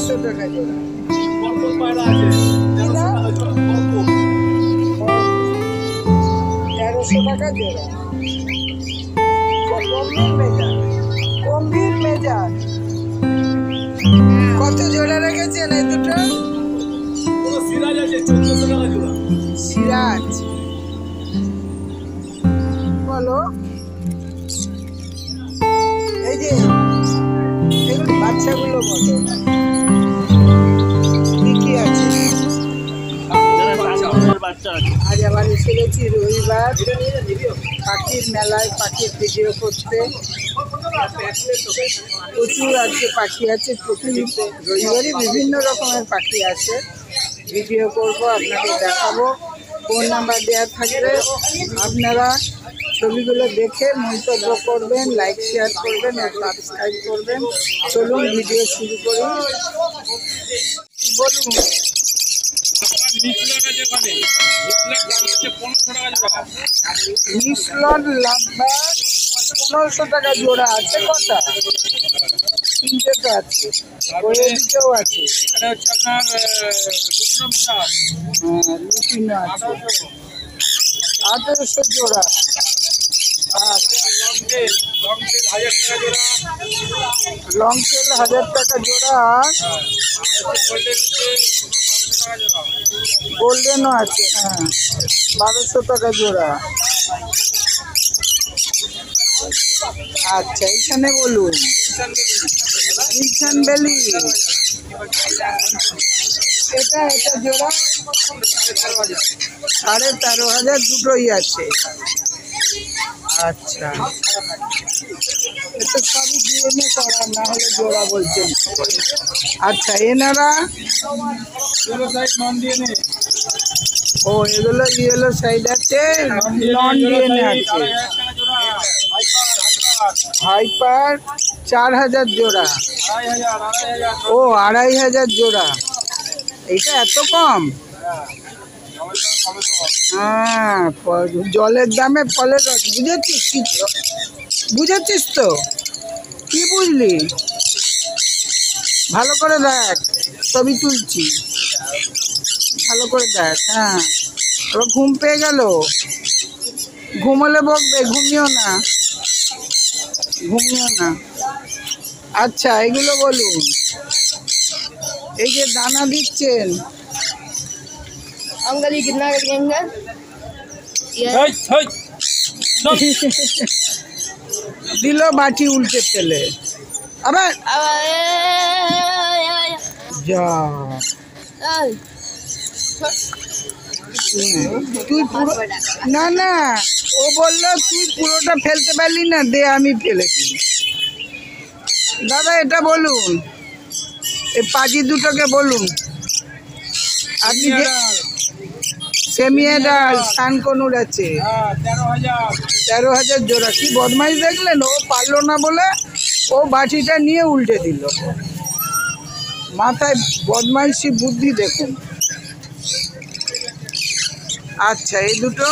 500 টাকা জোড়া। 1300 টাকা জোড়া। গম্ভীর মেজাজ কত জোড়া রেখেছেন এই দুটো? সিরাজ আছে 1400 টাকা জোড়া। সিরাজ বলো, এই যে এগুলো বাচ্চাগুলো বলো কি কি আছে? আজ আবার এসে গেছি রবিবার পাখির মেলায়, পাখির ভিডিও করতে। প্রচুর আজকে পাখি আছে, প্রচুর রবিবারই বিভিন্ন রকমের পাখি আছে। ভিডিও করব, আপনাদের দেখাবো। ফোন নাম্বার দেওয়া থাকবে, আপনারা ছবিগুলো দেখে মন্তব্য করবেন, লাইক শেয়ার করবেন আর সাবস্ক্রাইব করবেন। চলুন ভিডিও শুরু করি। বলুন মিসলন লাভবার্ড 1500 টাকা জোড়া আছে। কটা? 3টে তো আছে, ওই দিকেও আছে। লুটিনো আছে 1800 জোড়া। লং টেল 1000 টাকা জোড়া। গোল্ডেনও আছে, হ্যাঁ 1200 টাকা জোড়া। আচ্ছা এখানে বলুন ইনসান বেলি, এটা জোড়া 13,500, দুটোই আছে। আচ্ছা এটা সবই ডিএনএ করা, না হলে জোড়া বলছেন। আচ্ছা এনারা ও এগুলো ইয়েলো সাইড আছে, নন ডিএনএ আছে। হাইপার 4000 জোড়া। ও 2500 জোড়া। এইটা এত কম? হ্যাঁ জলের দামে ফলের রস, বুঝেছিস তো? কি বুঝলি? ভালো করে দেখ, ছবি তুলছি, ভালো করে দেখ। হ্যাঁ আবার ঘুম পেয়ে গেল, ঘুমোলে বকবে, ঘুমিও না, ঘুমিও না। আচ্ছা এগুলো বলুন, এই যে দানা দিচ্ছেন দিল বাটি উল্টে ফেলে। আবার যা তুই পুরো, না না ও বললো তুই পুরোটা ফেলতে পারলি না, দে আমি ফেলে দিই। দাদা এটা বলুন, এই পাজি দুটোকে বলুন। আপনি সেমিয়া ডাল সানকনুর আছে 13,000 জোড়া। কি বদমাইশ দেখলেন, ও পারলো না বলে ও বাটিটা নিয়ে উল্টে দিল। মাথায় বদমাইশি বুদ্ধি দেখুন। আচ্ছা এই দুটো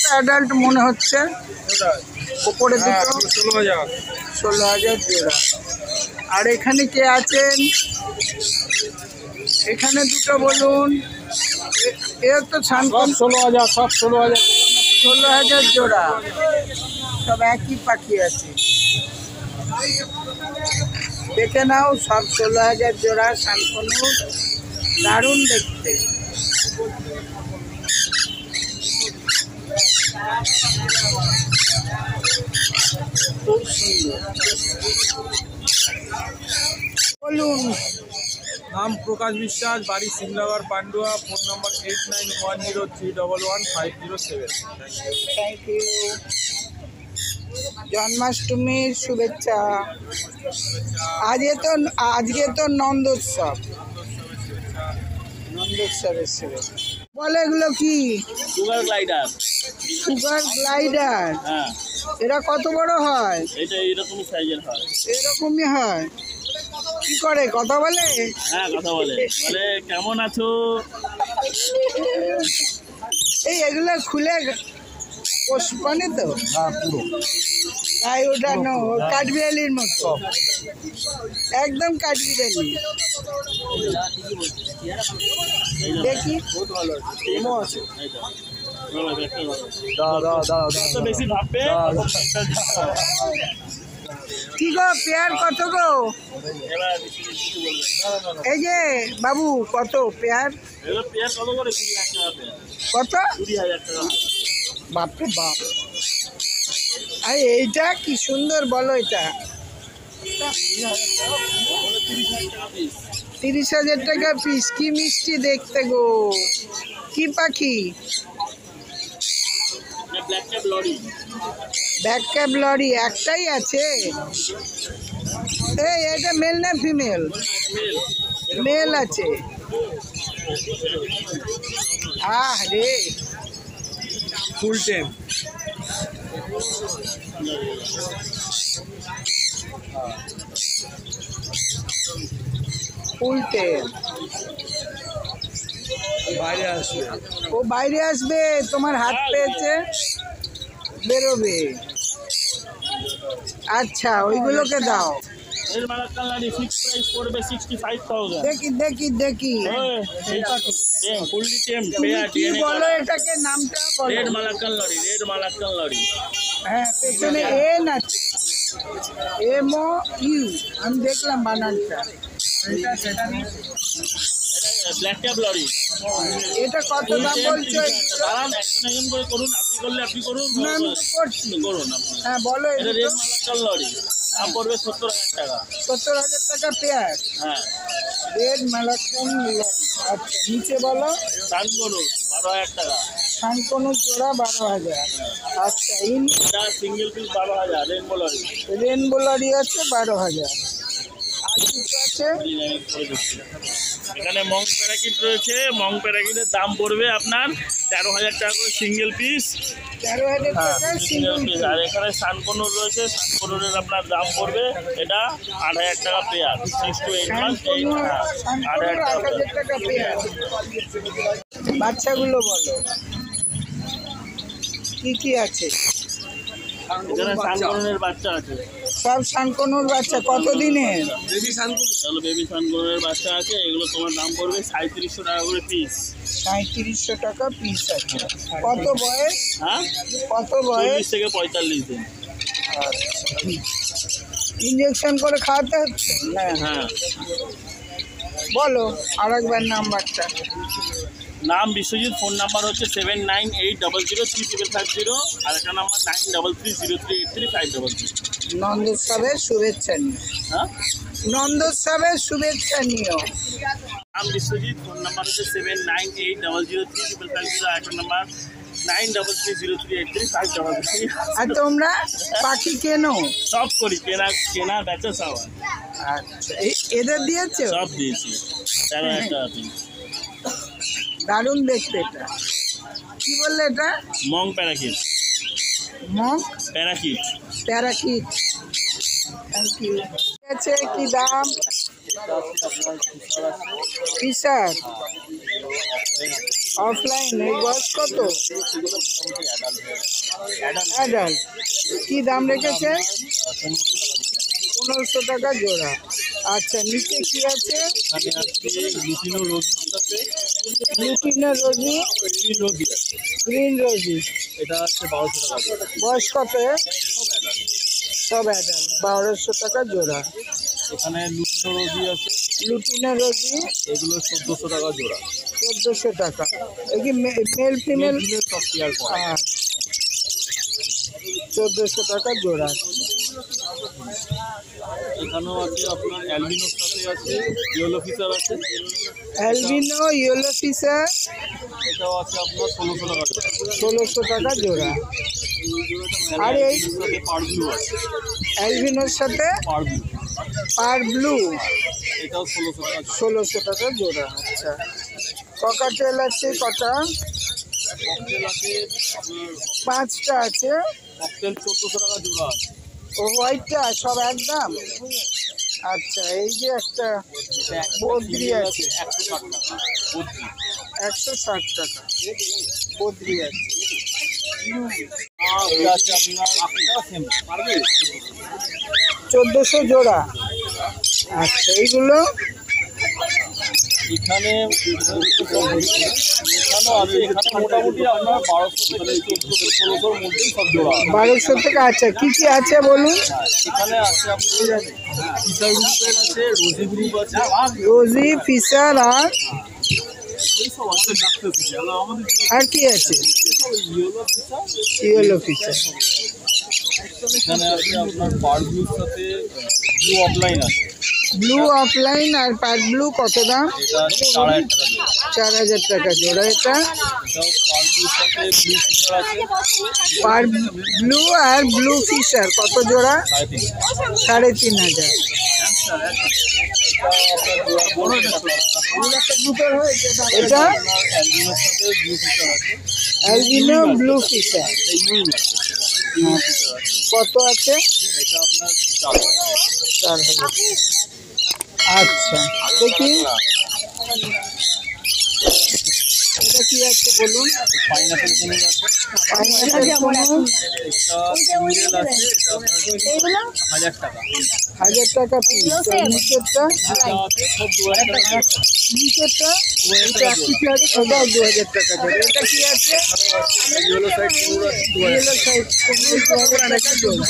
তো অ্যাডাল্ট মনে হচ্ছে। ওপরে দুটো 16,000 জোড়া। আর এখানে কে আছেন? এখানে দুটো বলুন। এর তো 16,000, সব 16,000 জোড়া, সব একই পাখি আছে। দেখে নাও, সব 16,000 জোড়া শানকনু, দারুণ দেখতে। খুব সুন্দর। বলুন। নাম প্রকাশ বিশ্বাস, বাড়ি Simlagarh Pandua, phone number 8910311507। Thank you. জন্মাষ্টমীর শুভেচ্ছা। আজকে তো নন্দোৎসব, নন্দোৎসবের শুভেচ্ছা। বলে এগুলো কি? Sugar glider. সুগার গ্লাইডার, হ্যাঁ। এরা কত বড় হয়? এটা এইরকমই সাইজের হয়। এরকমই হয়। কি করে, কথা বলে? হ্যাঁ কথা বলে, বলে কেমন আছো। এই এগুলো খুলে পোষপানে তো হ্যাঁ পুরো গায়ে ওঠানো কাঠবিড়ালির মতো, একদম কাঠবিড়ালি। দেখি বেশি ভাববে কি গো, পেয়ার কত গো? এই যে বাবু, কত পেয়ার? কত? বাপরে বাপ, আরে এইটা কি সুন্দর, বলো এটা 30,000 টাকা পিস। কি মিষ্টি দেখতে গো, কি পাখি? ব্ল্যাক ক্যাপ লরি একটাই আছে? এই এটা মেল না ফিমেল? মেল আছে। আহ রে, ফুল টাইম। উল্টে বাইরে আসবে। ও বাইরে আসবে, তোমার হাত পেয়েছে, বেরোবে। আচ্ছা, ওইগুলোকে দাও। দেখি দেখি দেখি, তুমি কি বলো এটাকে, নামটা বলো। হ্যাঁ, পেছনে এন আছে, এমও ইউ, আমি দেখলাম বানানটা। Black cap lory. এটা কত দাম বলছো? দাঁড়ান, একজন করে করুন, আপনি করলে আপনি করুন, না, আমি তো করছি। করুন আপনি। হ্যাঁ বলো। এটা রেড মালাক্কাল লরি, দাম পড়বে 70,000 টাকা। 70,000 টাকা পেয়ার? হ্যাঁ। রেড মালাক্কাল লরি। আচ্ছা, নিচে বলো। সানকনু 12,000 টাকা। সানকনু জোড়া 12,000। আচ্ছা, এটা single piece 12,000 rainbow lory. Rainbow lory আছে 12,000। আর কিছু আছে? এখানে মং প্যারাকিট রয়েছে, মং প্যারাকিটের দাম পড়বে আপনার 13,000 টাকা করে সিঙ্গেল পিস। 13,000 টাকা সিঙ্গেল পিস। আর এখানে সানকনুর রয়েছে, সানকনুরের আপনার দাম পড়বে এটা 8,000 টাকা পেয়ার। 6 to 8 মান্থ, 8,000 টাকা পেয়ার। বাচ্চাগুলো বলো কি কি আছে? এখানে সানকনুরের বাচ্চা আছে, সব সানকনুর বাচ্চা। কত দিনের? চলো বেবি সানকনুরের বাচ্চা আছে, এগুলো তোমার দাম পড়বে 3700 টাকা করে পিস। 3700 টাকা পিস আছে। কত বয়স? হ্যাঁ, কত বয়স? 40 থেকে 45 দিন। ইঞ্জেকশন করে খাওয়াতে হচ্ছে? হ্যাঁ। বলো আর একবার নাম্বারটা। নাম বিশ্বজিৎ, ফোন নাম্বার হচ্ছে 7980035550, আর একটা নাম্বার 9330383533। নন্দোৎসবের শুভেচ্ছা নিও। হ্যাঁ, নন্দোৎসবের শুভেচ্ছা নিও। নাম বিশ্বজিৎ, ফোন নাম্বার হচ্ছে 7980035550, আর একটা নাম্বার 9330383533। আর তোমরা পাখি কেনো? সব করি, কেনা কেনা বেচা সব। আচ্ছা, এদের দিয়েছো? সব দিয়েছি। 13,000 টাকা পিস। দারুণ দেখতে। এটা কি বললে? এটা মং প্যারাকিট। মগ প্যারাকিট। প্যারাকিট। Thank you. আছে কি দাম? Fischer opaline. এই বয়স কত? অ্যাডাল্ট। কি দাম রেখেছে? 1500 টাকা জোড়া। আচ্ছা, নিচে কি আছে? লুটিনো রোজি আছে, লুটিনো রোজি, গ্রিন রোজি। এটা হচ্ছে 1200 টাকা। বয়স কত? সব অ্যাডাল্ট। 1200 টাকা জোড়া। এখানে লুটিনো রোজি আছে, লুটিনো রোজি, এগুলো 1400 টাকা জোড়া। 1400 টাকা। এই কি মেল ফিমেল? সব পেয়ার করা। 1400 টাকা জোড়া। এখানেও আছে আপনার অ্যালবিনোর সাথে আছে, ইয়েলো ফিশার আছে। অ্যালবিনো ইয়েলো ফিশার এটাও আছে আপনার 1600 টাকা জোড়া। 1600 টাকা জোড়া। আর এই সাথে পারব্লু আছে, অ্যালবিনোর সাথে পারব্লু, পার ব্লু, এটাও 1600 টাকা। 1600 টাকা জোড়া। আচ্ছা, ককাটেল আছে কটা? ককটেল আছে আপনার, 5টা আছে। ককটেল 1400 টাকা জোড়া আছে। ও হোয়াইটটা সব একদম? আচ্ছা, এই যে একটা বদ্রি আছে 160 টাকা। 160 টাকা বদ্রি আছে। 1400 জোড়া। আচ্ছা, এইগুলো এখানে মোটামুটি আপনার 1200 থেকে। আচ্ছা, কি কি আছে বলুন? এখানে আছে আপনার ফিশার গ্রুপের আছে, রোজি গ্রুপ আছে, রোজি, ফিশার এইসব আছে। আর কি আছে? Yellow Fischer. এখানে আছে আপনার পার ব্লুর সাথে ব্লু অফলাইন আছে। ব্লু অফলাইন আর পার ব্লু কত দাম? এটা আছে 4000 টাকা জোড়া। 4000 টাকা জোড়া। এটা এটাও পার ব্লুর সাথে ব্লু ফিশার আছে। পার ব্লু আর ব্লু ফিশার কত জোড়া? 3500। এটা অ্যালবিনোর সাথে ব্লু ফিশার আছে। অ্যালবিনো ব্লু ফিশার কত আছে? এটা আপনার 4000। 4000। আচ্ছা, দেখি এটা কি আছে বলুন? পাইনাপেল কোন আছে? পাইনাপেল কোনো এটা সিঙ্গেল আছে, এটা আপনার 1000 টাকা। 1000 টাকা পিস। নিচেরটা সব 2000 টাকা। নিচেরটা এটা 2000 টাকা জোড়া। এটা কি আছে? ইয়েলো সাইড কোন আছে? ইয়েলো সাইজ 2000 টাকা জোড়া।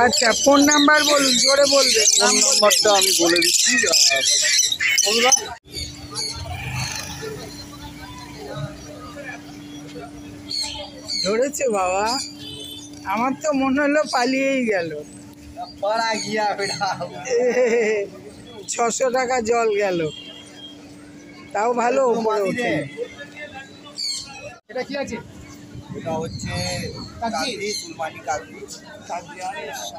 আচ্ছা, ফোন নাম্বার বলুন, জোরে বলবেন। ফোন নাম্বারটা আমি বলে দিচ্ছি। ধরেছে বাবা, আমার তো মনে হলো পালিয়েই গেল। 600 টাকা জল গেল, তাও ভালো উপরে ওঠে। এটা কি আছে? এটা হচ্ছে কাকড়ি, সুলমানি কাকড়ি।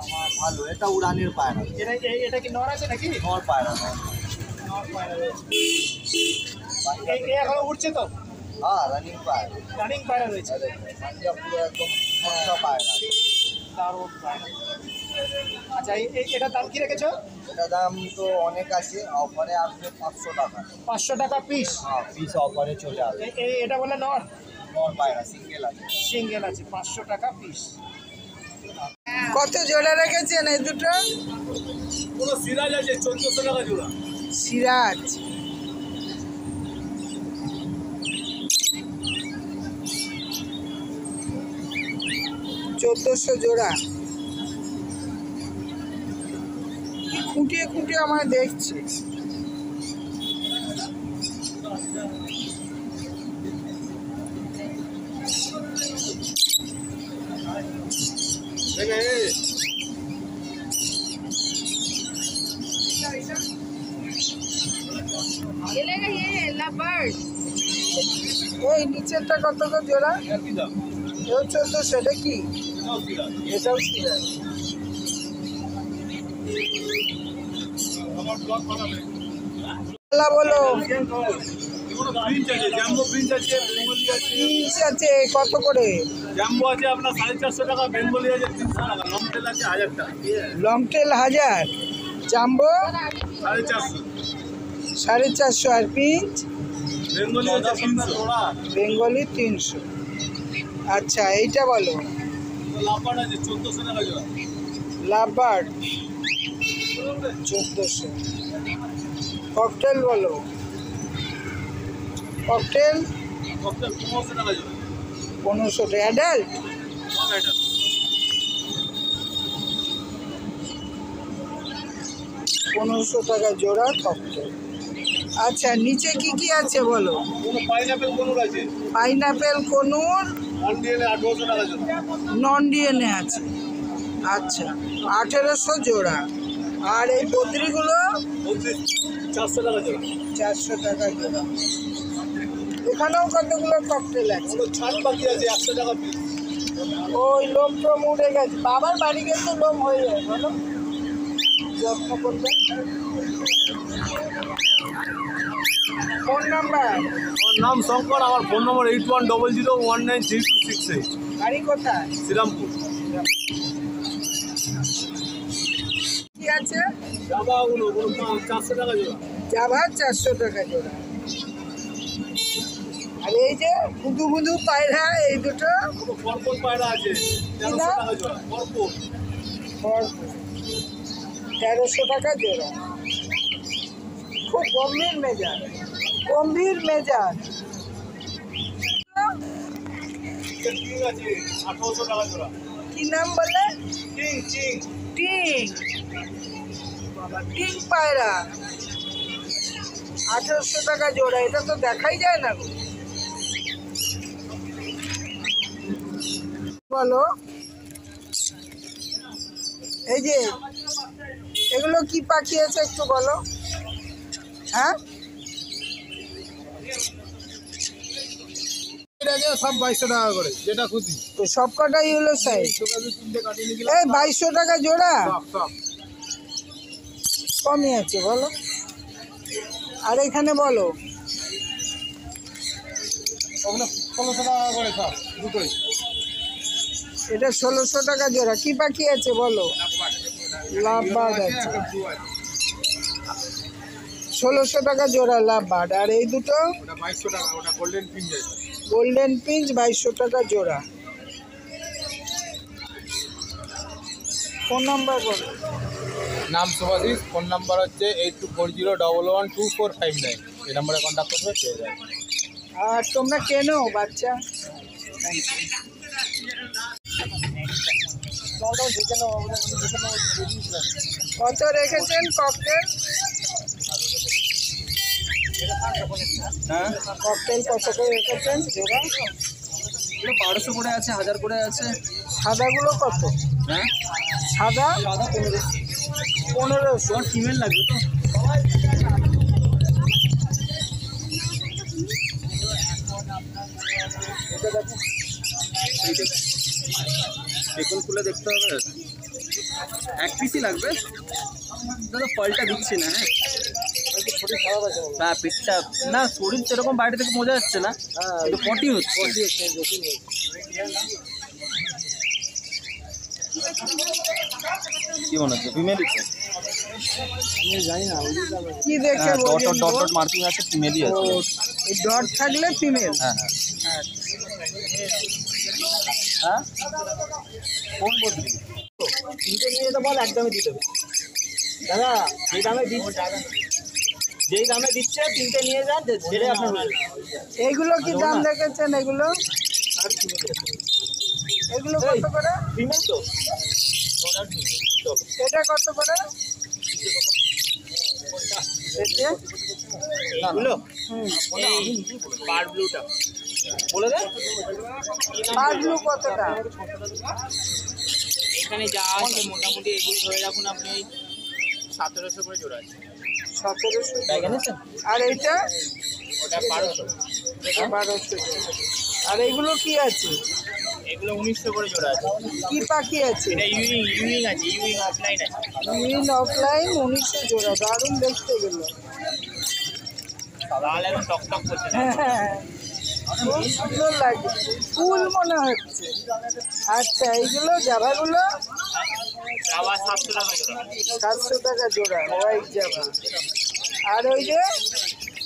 আমার ভালো, এটা উড়ানের পায়রা, এটা কি নর আছে নাকি? নর পায়রা। এখনো উঠছে তো? হ্যাঁ, রানিং পায়রা। রানিং পায়রা রয়েছে। পাঞ্জাব পুরো একদম মোটা পায়রা। দারুণ পায়রা। আচ্ছা, এটার দাম কি রেখেছো? এটা দাম তো অনেক আছে, অফারে আসবে 500 টাকা। 500 টাকা পিস। হ্যাঁ, পিস অফারে চলে আসবে। এটা বলে নর? নর পায়রা সিঙ্গেল আছে। সিঙ্গেল আছে, 500 টাকা পিস। কত জোড়া রেখেছেন এই দুটো? পুরো সিরাজ আছে 1400 টাকা জোড়া। সিরাজ $1400 জোড়া। খুঁটিয়ে খুঁটিয়ে আমার দেখছে। এই নিচেরটা কত করে জোড়া? এও 1400। এটা কি? এটাও সিরাজ। বলো, প্রিন্ট আছে, জাম্বো প্রিন্ট আছে, বেঙ্গলি আছে। পিস আছে কত করে? জাম্বো আছে আপনার 450 টাকা, বেঙ্গলি আছে 300 টাকা, লং টেল আছে 1000 টাকা। লং টেল 1000, জাম্বো 450, 450 আর পিচ বেঙ্গলি আছে 300। বেঙ্গলি 300। আচ্ছা, এইটা বলো। লাপাট আছে 1400 টাকা জোড়া। লাভবার্ড 1400। ককটেল বলো। ককটেল ককটেল 1500 টাকা জোড়া। 1500 টাকা। অ্যাডাল্ট এটা 1500 টাকা জোড়া ককটেল। আচ্ছা, নিচে কি কি আছে বলো? কোনো পাইনাপেল কোন আছে? পাইনাপেল কনুর অন ডিএনএ 1800 টাকা জোড়া। নন ডিএনএ আছে। আচ্ছা, 1800 জোড়া। আর এই বদ্রিগুলো 400 টাকা জোড়া। 400 টাকা জোড়া। এখানেও কতগুলো ককটেল আছে। কোনো ছাড় বাকি আছে 100 টাকা পিস। ওই লোম টোম উঠে গেছে। বাবার বাড়ি গেছে লোম হয়ে যায়, বলো, যত্ন করবে। Phone number? আমার নাম শঙ্কর, আমার ফোন নম্বর 8100193268। বাড়ি কোথায়? শ্রীরামপুর। কি আছে? জামাগুলো কোনো 400 টাকা জোড়া। জাভা 400 টাকা জোড়া। আর এই যে বুধু বুধু পায়রা এই দুটো পরপর পায়রা আছে কি নাম? 1300 টাকা জোড়া পরপর 1300 টাকা জোড়া। খুব গম্ভীর মেজাজ, গম্ভীর মেজাজ। ঠিক আছে 1800 টাকা জোড়া কি নাম বলে? চিং চিং টিং। বাবা, টিং পায়রা 1800 টাকা জোড়া। এটা তো দেখাই যায় না গো। বলো, এই যে এগুলো কি পাখি আছে একটু বলো। হ্যাঁ, এটা যে সব 2200 টাকা করে যেটা খুশি তো সব কটাই হলো সাইজ। তিনটে কাটিয়ে নিয়ে এই 2200 টাকা জোড়া সব সব কমই আছে বলো। আর এখানে বলো, ওগুলো 1600 টাকা করে সব দুটোই এটা 1600 টাকা জোড়া। কি পাখি আছে বলো? লাভবার্ড আছে 1600 টাকা জোড়া লাভবার্ড। আর এই দুটো ওটা 2200 টাকা ওটা গোল্ডেন পিন যায় গোল্ডেন পিঞ্চ 2200 টাকা জোড়া। ফোন নাম্বার বলো। নাম শুভাশিস ফোন নাম্বার হচ্ছে 8240112459 এই নম্বরে কন্ট্যাক্ট করবে পেয়ে যাবে আর তোমরা কেনো বাচ্চা? কত রেখেছেন ককটেল? হ্যাঁ ককটেল কত করে রেখেছেন জোড়া? এগুলো 1200 করে আছে, 1000 করে আছে। সাদাগুলো কত? হ্যাঁ সাদা সাদা 1500। ফিমেল লাগবে তো? দেখুন খুলে দেখতে হবে, এক পিসই লাগবে দাদা। ফলটা দিচ্ছি না। হ্যাঁ পেটটা না, শরীর সেরকম বাইরে থেকে বোঝা যাচ্ছে না, কিন্তু পটি হচ্ছে। কি মনে হচ্ছে ফিমেলই তো? কি দেখে ডট বোঝেন ডট গো? ডট মার্কিং আছে, ফিমেলই আছে। এই ডট থাকলে ফিমেল। হ্যাঁ হ্যাঁ কোন বদলি তিনটে নিয়ে তো বল, একদমই দিয়ে দেবে দাদা। যেই দামে দিচ্ছে তিনটে নিয়ে যান, ছেড়ে আপনার হয়ে যাবে। এইগুলো কি দাম রেখেছেন? এগুলো এগুলো কত করে? ফিমেল তো এটা কত করে? এটা? এগুলো হুম। পার ব্লুটা বলে দেন। পাগলু কতটা? এখানে যা আছে মোটামুটি এগুলো ধরে রাখুন আপনি 1700 করে জোড়া আছে। 1700। আর এইটা? ওটা 1200। 1200। আর এইগুলো কি আছে? এগুলো 1900 করে জোড়া আছে। কি পাখি আছে? এটা ইউইং আছে, ইউইং অফলাইন আছে। গ্রিন অফলাইন 1900 জোড়া। দারুণ দেখতে গেলো। লাল এখন টকটক করছে। হ্যাঁ, খুব সুন্দর লাগছে, ফুল মনে হচ্ছে। আচ্ছা, এইগুলো জাভাগুলো আবার 700 টাকা জোড়া। 700 টাকা জোড়া হোয়াইট জাভা। আর ওই যে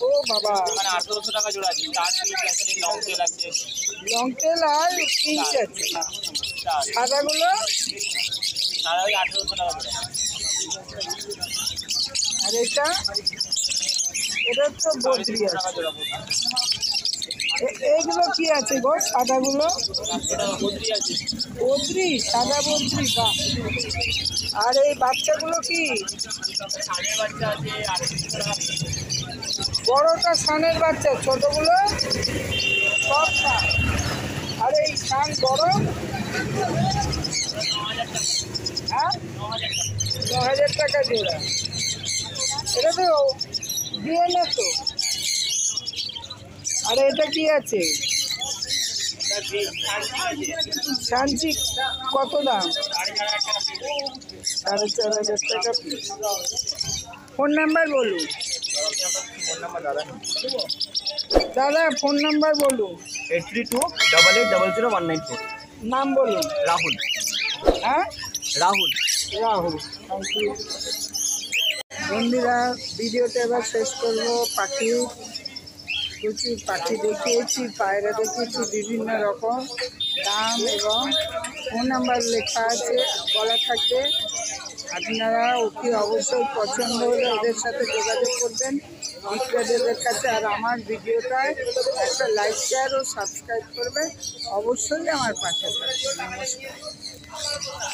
ও বাবা, মানে 1800 টাকা জোড়া আছে। চার পিস আছে, লং টেল আছে। লং টেল আর পিঞ্চ আছে। সাদাগুলো সারা ওই 1800 টাকা জোড়া। আর এটা এটা তো বদ্রি আছে। টাকা জোড়া পড়বে। এইগুলো কি আছে গো সাদাগুলো? 800 টাকা বদ্রি আছে। বদ্রি, সাদা বদ্রি। বাহ। আর এই বাচ্চাগুলো কি? সানের বাচ্চা আছে 800 টাকা। বড়টা সানের বাচ্চা, ছোটগুলো সব সান। আর এই সান বড়? হ্যাঁ, 9000 টাকা জোড়া। এটা তো ডিএনএ তো। আর এটা কি আছে? সানচি কত দাম? 4500 টাকা পিস। ফোন নাম্বার বলুন দাদা, ফোন নাম্বার বলুন। 8328800194। নাম বলুন। রাহুল। হ্যাঁ, রাহুল। রাহুল। Thank you. বন্ধুরা, ভিডিওটা এবার শেষ করবো। পাখি প্রচুর পাখি দেখিয়েছি, পায়রা দেখিয়েছি, বিভিন্ন রকম দাম এবং ফোন নাম্বার লেখা আছে, বলা থাকে। আপনারা ওকে অবশ্যই পছন্দ হলে ওদের সাথে যোগাযোগ করবেন বিক্রেতাদের কাছে। আর আমার ভিডিওটায় একটা লাইক, শেয়ার ও সাবস্ক্রাইব করবে। অবশ্যই আমার পাশে থাকবে। নমস্কার।